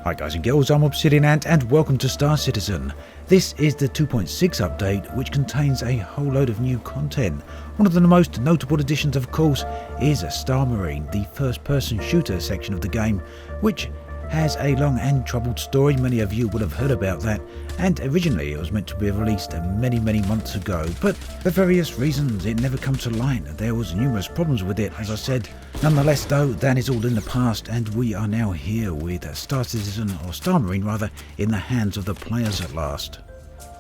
Hi guys and girls, I'm Obsidian Ant and welcome to Star Citizen. This is the 2.6 update, which contains a whole load of new content. One of the most notable additions, of course, is Star Marine, the first-person shooter section of the game, which has a long and troubled story. Many of you would have heard about that, and originally it was meant to be released many months ago, but for various reasons it never came to light. There was numerous problems with it, as I said. Nonetheless though, that is all in the past, and we are now here with Star Citizen, or Star Marine rather, in the hands of the players at last.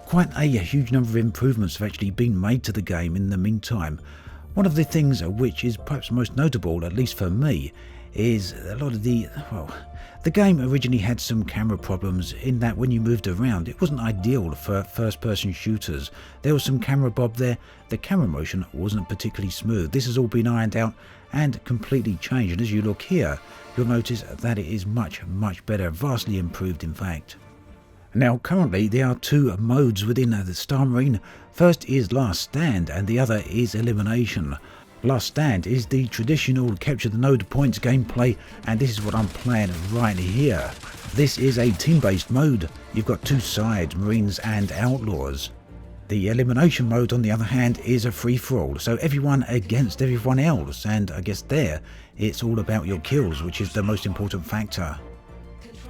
Quite a huge number of improvements have actually been made to the game in the meantime. One of the things which is perhaps most notable, at least for me, is a lot of the game originally had some camera problems in that when you moved around it wasn't ideal for first-person shooters. There was some camera bob there, the camera motion wasn't particularly smooth. This has all been ironed out and completely changed, and as you look here you'll notice that it is much better, vastly improved in fact. Now currently there are two modes within the Star Marine. First is Last Stand and the other is Elimination. Last Stand is the traditional capture the node points gameplay, and this is what I'm playing right here. This is a team-based mode. You've got two sides, Marines and Outlaws. The Elimination mode on the other hand is a free-for-all, so everyone against everyone else, and I guess there it's all about your kills, which is the most important factor.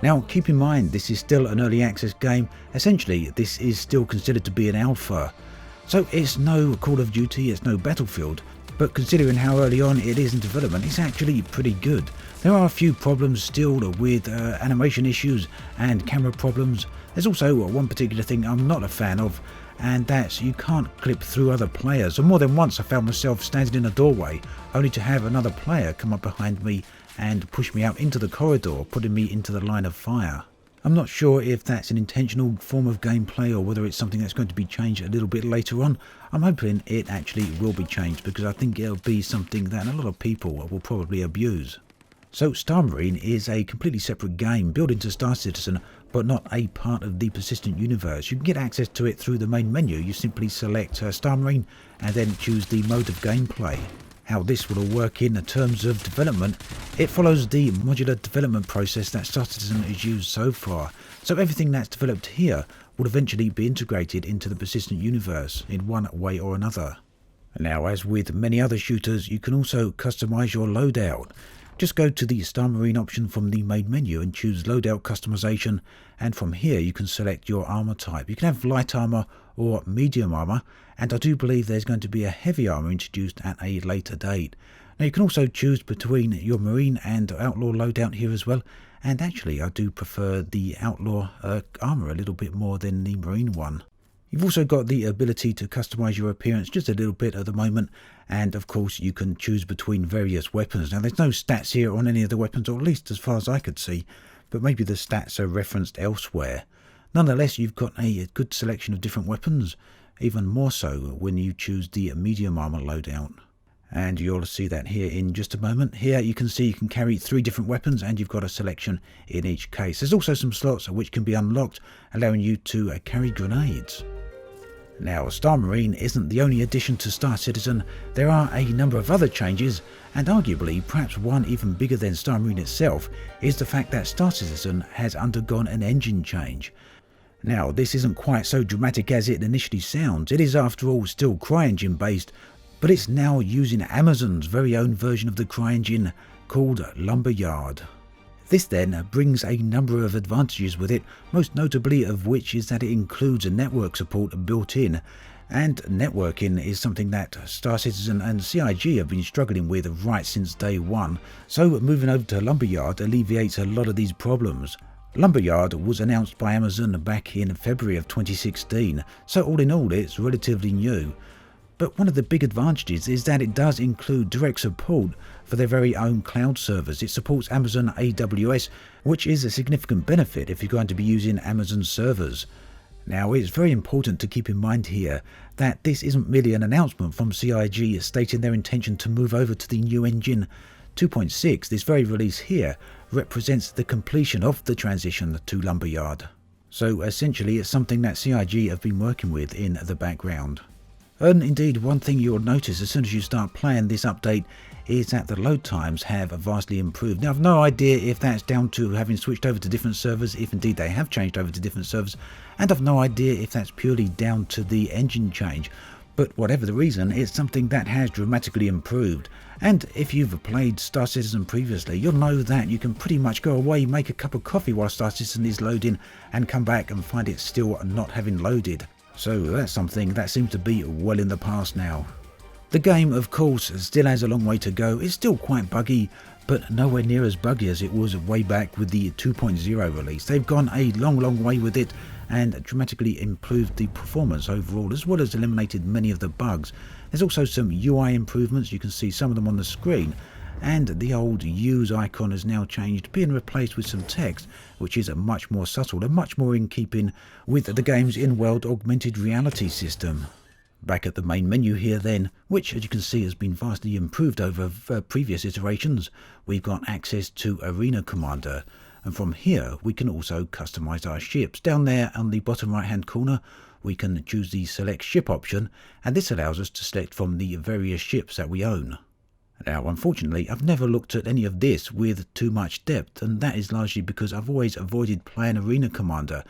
Now keep in mind this is still an early access game. Essentially this is still considered to be an alpha, so it's no Call of Duty, it's no Battlefield, but considering how early on it is in development, it's actually pretty good. There are a few problems still with animation issues and camera problems. There's also one particular thing I'm not a fan of, and that's you can't clip through other players. And more than once I found myself standing in a doorway only to have another player come up behind me and push me out into the corridor, putting me into the line of fire. I'm not sure if that's an intentional form of gameplay or whether it's something that's going to be changed a little bit later on. I'm hoping it actually will be changed, because I think it'll be something that a lot of people will probably abuse. So Star Marine is a completely separate game built into Star Citizen, but not a part of the persistent universe. You can get access to it through the main menu. You simply select Star Marine and then choose the mode of gameplay. How this will all work in terms of development, it follows the modular development process that Star Citizen has used so far. So everything that's developed here will eventually be integrated into the persistent universe in one way or another. Now, as with many other shooters, you can also customize your loadout. Just go to the Star Marine option from the main menu and choose Loadout Customization, and from here you can select your armor type. You can have light armor or medium armor, and I do believe there's going to be a heavy armor introduced at a later date. Now you can also choose between your Marine and Outlaw loadout here as well, and actually I do prefer the Outlaw armor a little bit more than the Marine one. You've also got the ability to customize your appearance just a little bit at the moment, and of course you can choose between various weapons. Now there's no stats here on any of the weapons, or at least as far as I could see, but maybe the stats are referenced elsewhere. Nonetheless, you've got a good selection of different weapons, even more so when you choose the medium armor loadout. And you'll see that here in just a moment. Here you can see you can carry 3 different weapons, and you've got a selection in each case. There's also some slots which can be unlocked, allowing you to carry grenades. Now, Star Marine isn't the only addition to Star Citizen. There are a number of other changes, and arguably perhaps one even bigger than Star Marine itself is the fact that Star Citizen has undergone an engine change. Now, this isn't quite so dramatic as it initially sounds. It is after all still CryEngine based, but it's now using Amazon's very own version of the CryEngine called Lumberyard. This then brings a number of advantages with it, most notably of which is that it includes a network support built in, and networking is something that Star Citizen and CIG have been struggling with right since day one, so moving over to Lumberyard alleviates a lot of these problems. Lumberyard was announced by Amazon back in February of 2016, so all in all it's relatively new. But one of the big advantages is that it does include direct support for their very own cloud servers. It supports Amazon AWS, which is a significant benefit if you're going to be using Amazon servers. Now, it's very important to keep in mind here that this isn't merely an announcement from CIG stating their intention to move over to the new engine. 2.6, this very release here, represents the completion of the transition to Lumberyard. So essentially it's something that CIG have been working with in the background. And indeed, one thing you'll notice as soon as you start playing this update is that the load times have vastly improved. Now, I've no idea if that's down to having switched over to different servers, if indeed they have changed over to different servers, and I've no idea if that's purely down to the engine change. But whatever the reason, it's something that has dramatically improved. And if you've played Star Citizen previously, you'll know that you can pretty much go away, make a cup of coffee while Star Citizen is loading, and come back and find it still not having loaded. So that's something that seems to be well in the past now. The game, of course, still has a long way to go. It's still quite buggy, but nowhere near as buggy as it was way back with the 2.0 release. They've gone a long way with it and dramatically improved the performance overall, as well as eliminated many of the bugs. There's also some UI improvements. You can see some of them on the screen, and the old use icon has now changed, being replaced with some text, which is much more subtle and much more in keeping with the game's in-world augmented reality system. Back at the main menu here then, which as you can see has been vastly improved over previous iterations, we've got access to Arena Commander, and from here we can also customize our ships. Down there on the bottom right hand corner we can choose the select ship option, and this allows us to select from the various ships that we own. Now, unfortunately, I've never looked at any of this with too much depth, and that is largely because I've always avoided playing Arena Commander.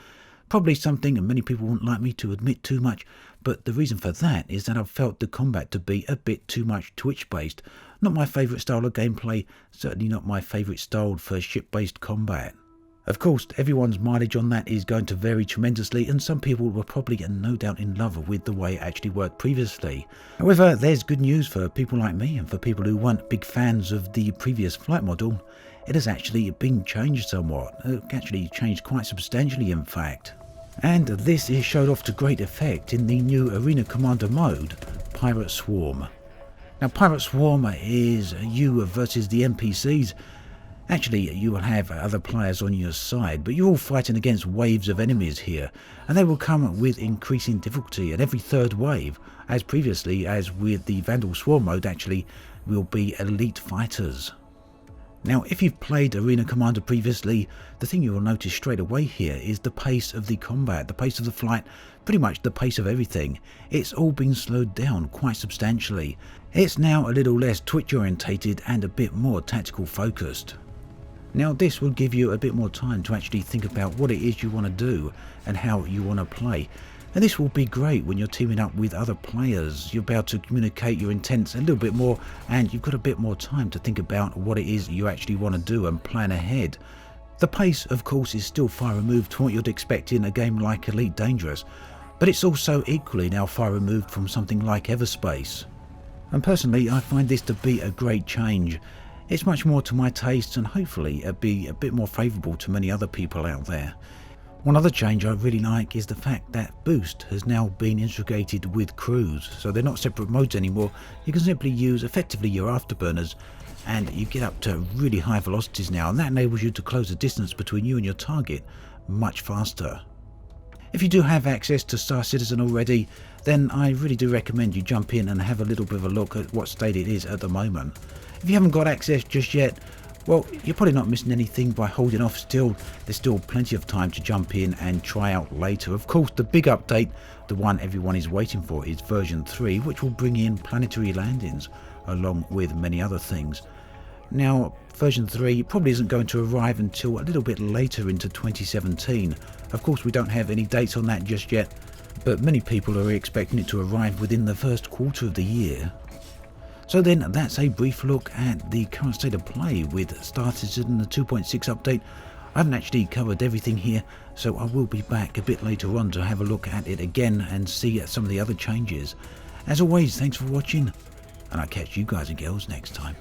Probably something many people wouldn't like me to admit too much, but the reason for that is that I've felt the combat to be a bit too much Twitch-based. Not my favourite style of gameplay, certainly not my favourite style for ship-based combat. Of course, everyone's mileage on that is going to vary tremendously, and some people were probably no doubt in love with the way it actually worked previously. However, there's good news for people like me and for people who weren't big fans of the previous flight model. It has actually been changed somewhat, actually changed quite substantially in fact. And this is showed off to great effect in the new Arena Commander mode, Pirate Swarm. Now, Pirate Swarm is you versus the NPCs. Actually, you will have other players on your side, but you're all fighting against waves of enemies here, and they will come with increasing difficulty, and every third wave, as previously as with the Vandal Swarm mode, actually will be elite fighters. Now, if you've played Arena Commander previously, the thing you will notice straight away here is the pace of the combat, the pace of the flight, pretty much the pace of everything. It's all been slowed down quite substantially. It's now a little less Twitch orientated and a bit more tactical focused. Now, this will give you a bit more time to actually think about what it is you want to do and how you want to play. And this will be great when you're teaming up with other players. You'll be able to communicate your intents a little bit more, and you've got a bit more time to think about what it is you actually want to do and plan ahead. The pace, of course, is still far removed from what you'd expect in a game like Elite Dangerous, but it's also equally now far removed from something like Everspace. And personally, I find this to be a great change. It's much more to my taste, and hopefully it'll be a bit more favourable to many other people out there. One other change I really like is the fact that Boost has now been integrated with Cruise, so they're not separate modes anymore. You can simply use effectively your afterburners, and you get up to really high velocities now, and that enables you to close the distance between you and your target much faster. If you do have access to Star Citizen already, then I really do recommend you jump in and have a little bit of a look at what state it is at the moment. If you haven't got access just yet, well, you're probably not missing anything by holding off still. There's still plenty of time to jump in and try out later. Of course, the big update, the one everyone is waiting for, is version 3, which will bring in planetary landings, along with many other things. Now, version 3 probably isn't going to arrive until a little bit later into 2017. Of course, we don't have any dates on that just yet, but many people are expecting it to arrive within the first quarter of the year. So then, that's a brief look at the current state of play with Star Citizen, the 2.6 update. I haven't actually covered everything here, so I will be back a bit later on to have a look at it again and see some of the other changes. As always, thanks for watching, and I'll catch you guys and girls next time.